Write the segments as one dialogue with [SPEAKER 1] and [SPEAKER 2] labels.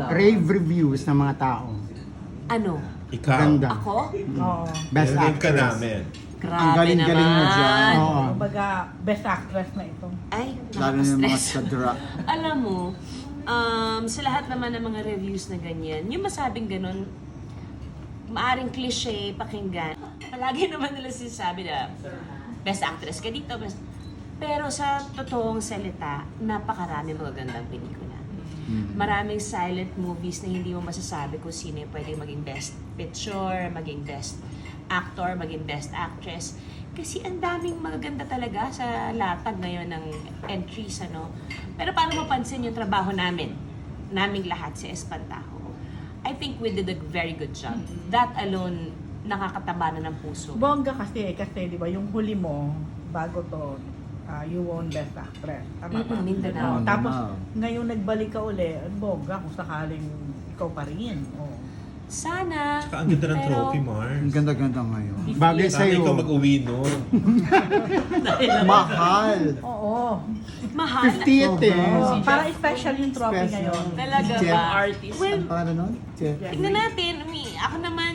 [SPEAKER 1] rave reviews ng mga tao.
[SPEAKER 2] Ano?
[SPEAKER 3] Ikaw.
[SPEAKER 1] Ganda.
[SPEAKER 2] Ako?
[SPEAKER 4] Oo.
[SPEAKER 1] Best
[SPEAKER 3] Narinig ka
[SPEAKER 1] actress.
[SPEAKER 3] namin.
[SPEAKER 2] Grabe
[SPEAKER 1] Ang galing-galing mo dyan.
[SPEAKER 2] naman.
[SPEAKER 1] Oo.
[SPEAKER 4] Kumbaga, best actress na ito.
[SPEAKER 2] Ay,
[SPEAKER 1] Lalo na yung mga
[SPEAKER 2] nakaka-stress.
[SPEAKER 1] sa drop.
[SPEAKER 2] Alam mo, sa lahat naman ng mga reviews na ganyan, yung masabing ganun, maaring cliche, pakinggan. Palagi naman nila sinasabi na best actress ka dito, pero sa totoong salita, napakarami magagandang pelikula. Maraming silent movies na hindi mo masasabi kung sino yung pwede maging best picture, maging best actor, maging best actress. Kasi ang daming magaganda talaga sa latag ngayon ng entries, ano. Pero paano mapansin yung trabaho naming lahat sa Espantajo? I think we did a very good job. That alone, nakakataba na ng puso.
[SPEAKER 4] Bongga kasi di ba, yung huli mo, bago to, you won best actress. Tama ba?
[SPEAKER 2] Mindanao.
[SPEAKER 4] Tapos, ngayon nagbalik ka uli, bongga kung sakaling ikaw pa rin. Oh.
[SPEAKER 2] Sana.
[SPEAKER 3] Saka ang ganda ng
[SPEAKER 2] pero-
[SPEAKER 3] trophy, Mars.
[SPEAKER 1] Ang ganda-ganda ngayon. Bagay
[SPEAKER 3] Sana ikaw
[SPEAKER 1] sa'yo.
[SPEAKER 3] mag-uwi nun.
[SPEAKER 1] Mahal.
[SPEAKER 4] Oo.
[SPEAKER 2] Mahal.
[SPEAKER 1] 50th eh.
[SPEAKER 4] Oh, para special yung trophy
[SPEAKER 1] Special.
[SPEAKER 4] ngayon.
[SPEAKER 2] Talaga
[SPEAKER 1] Jeff.
[SPEAKER 2] ba? Artist. Well,
[SPEAKER 1] Ang pangalan nun? Jeff.
[SPEAKER 2] tingnan natin. Ako naman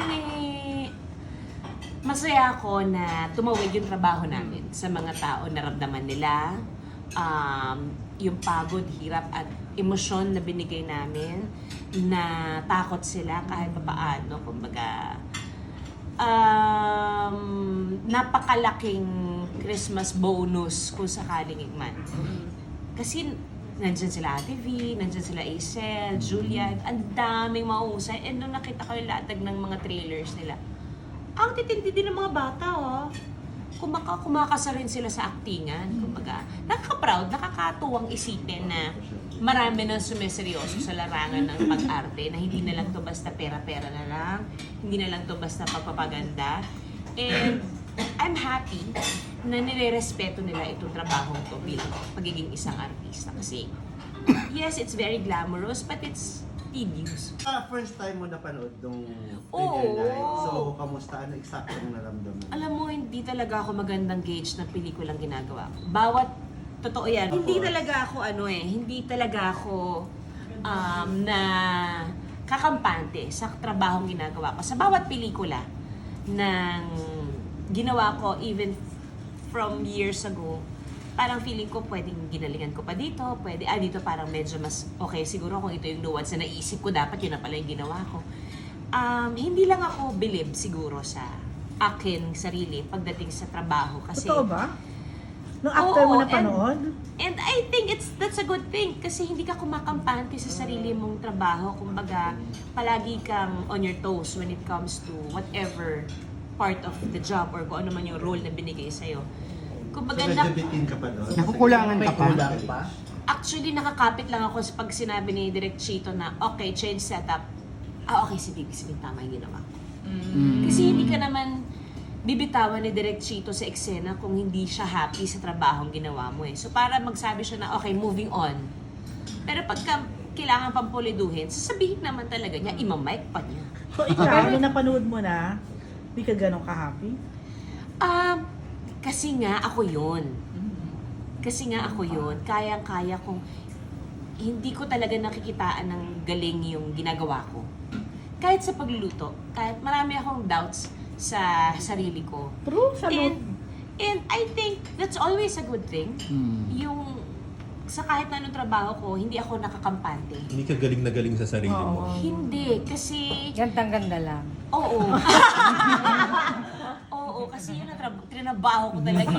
[SPEAKER 2] masaya ako na tumawid yung trabaho namin sa mga tao na naramdaman nila, yung pagod, hirap at emosyon na binigay namin, na takot sila kahit papaano, kumbaga, napakalaking Christmas bonus kung sakaling man. Kasi nandyan sila Ate V, nandyan sila Acel, Julia, ang daming mausay. And nung nakita ko yung latag ng mga trailers nila, ang titindi din ng mga bata, oh. Kumakasa rin sila sa aktingan. Kumbaga, nakaka-proud, nakakatuwang isipin na marami nang sumiseryoso sa larangan ng pag-arte, na hindi na lang to basta pera-pera na lang, hindi na lang to basta pagpapaganda. And I'm happy na nire-respeto nila itong trabaho to bilang pagiging isang artista. Kasi, yes, it's very glamorous, but it's tedious.
[SPEAKER 5] First time mo napanood nung
[SPEAKER 2] Oo.
[SPEAKER 5] Premier Night. So, kamusta? Ano exactly ang naramdaman?
[SPEAKER 2] Alam mo, hindi talaga ako magandang gauge ng pelikulang ginagawa ko. Bawat, totoo yan, hindi talaga ako hindi talaga ako na kakampante sa trabahong ginagawa ko. Sa bawat pelikula ng ginawa ko, even from years ago, parang feeling ko pwedeng ginalingan ko pa dito, dito parang medyo mas okay siguro kung ito yung nuance na naisip ko, dapat yun na pala yung ginawa ko. Hindi lang ako believe siguro sa akin sarili pagdating sa trabaho kasi
[SPEAKER 4] Totoo ba? Nung after mo
[SPEAKER 2] Oo,
[SPEAKER 4] napanood?
[SPEAKER 2] and I think that's a good thing kasi hindi ka kumakampante sa sarili mong trabaho. Kumbaga, palagi kang on your toes when it comes to whatever part of the job or kung ano man yung role na binigay sa'yo.
[SPEAKER 5] So,
[SPEAKER 2] Kumbaga,
[SPEAKER 5] medyo bitin ka pa doon?
[SPEAKER 1] Nakukulangan ka pa?
[SPEAKER 2] actually nakakapit lang ako sa pag sinabi ni Direk Chito na okay, change setup. Okay, sige, tama yung ginawa ko. Kasi hindi ka naman bibitawan ni Direk Chito sa eksena kung hindi siya happy sa trabahong ginawa mo eh. So para magsabi siya na okay, moving on. Pero pagka kailangan pang puliduhin, sasabihin naman talaga niya, imamic pa niya.
[SPEAKER 4] So ikaw, nung napanood mo na, di ka ganun ka-happy?
[SPEAKER 2] Kasi nga ako yun. Kayang-kaya kong hindi ko talaga nakikitaan ng galing yung ginagawa ko. Kahit sa pagluluto, kahit marami akong doubts sa sarili ko.
[SPEAKER 4] True,
[SPEAKER 2] And I think that's always a good thing. Yung sa kahit na anong trabaho ko, hindi ako nakakampante.
[SPEAKER 3] Hindi ka galing na galing sa sarili mo.
[SPEAKER 2] Hindi, kasi...
[SPEAKER 6] Gandang-ganda lang.
[SPEAKER 2] Oo. Oo, kasi yun ang trinabaho ko talaga.